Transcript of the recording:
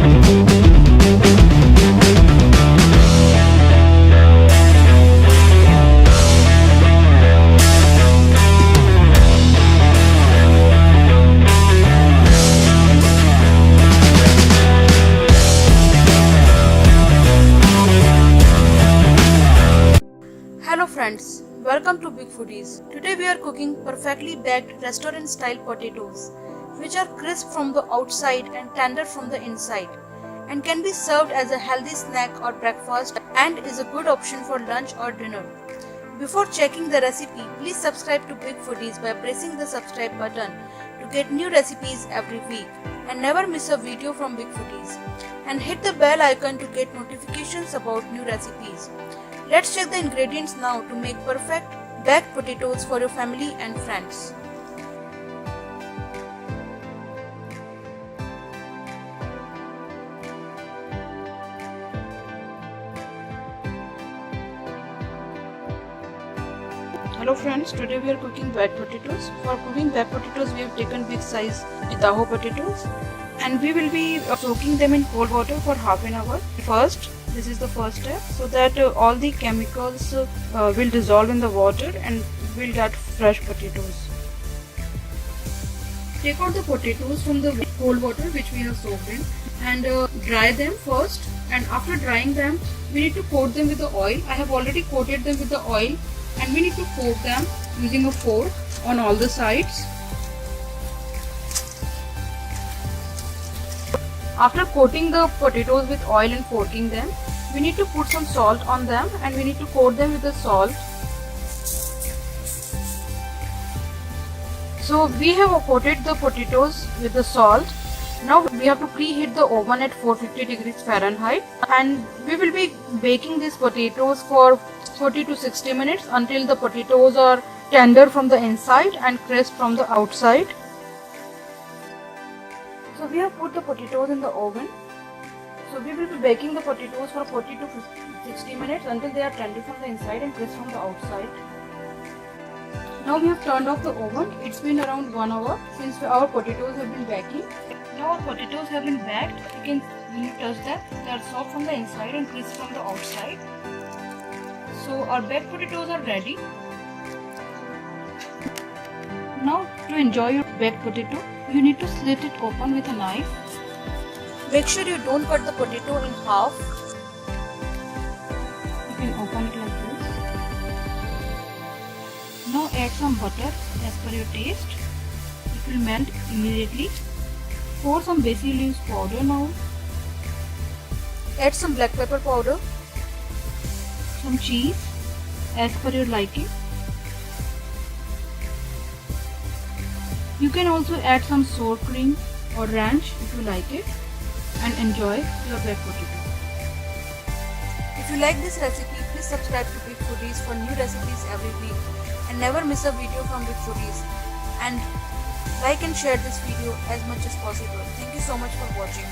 Hello friends, welcome to Big Foodies. Today we are cooking perfectly baked restaurant style potatoes, which are crisp from the outside and tender from the inside, and can be served as a healthy snack or breakfast, and is a good option for lunch or dinner. Before checking the recipe, please subscribe to Big Foodies by pressing the subscribe button to get new recipes every week and never miss a video from Big Foodies, and hit the bell icon to get notifications about new recipes. Let's check the ingredients now to make perfect baked potatoes for your family and friends. Hello friends, today we are cooking baked potatoes. For cooking baked potatoes, we have taken big size Idaho potatoes and we will be soaking them in cold water for half an hour. First, this is the first step, so that all the chemicals will dissolve in the water and we'll get fresh potatoes. Take out the potatoes from the cold water which we have soaked in and dry them first, and after drying them we need to coat them with the oil. I have already coated them with the oil and we need to coat them using a fork on all the sides. After coating the potatoes with oil and forking them, we need to put some salt on them and we need to coat them with the salt. So we have coated the potatoes with the salt. Now we have to preheat the oven at 450 degrees Fahrenheit and we will be baking these potatoes for 40 to 60 minutes until the potatoes are tender from the inside and crisp from the outside. So we have put the potatoes in the oven. So we will be baking the potatoes for 40 to 60 minutes until they are tender from the inside and crisp from the outside. Now we have turned off the oven. It's been around 1 hour since our potatoes have been baking. Now our potatoes have been baked. When you touch them, they are soft from the inside and crisp from the outside. So our baked potatoes are ready. Now to enjoy your baked potato, you need to slit it open with a knife. Make sure you don't cut the potato in half. You can open it like this. Now add some butter as per your taste. It will melt immediately. Pour some basil leaves powder now. Add some black pepper powder. Some cheese as per your liking. You can also add some sour cream or ranch if you like it, and enjoy your baked potato. If you like this recipe, please subscribe to Big Foodies for new recipes every week and never miss a video from Big Foodies, and like and share this video as much as possible. Thank you so much for watching.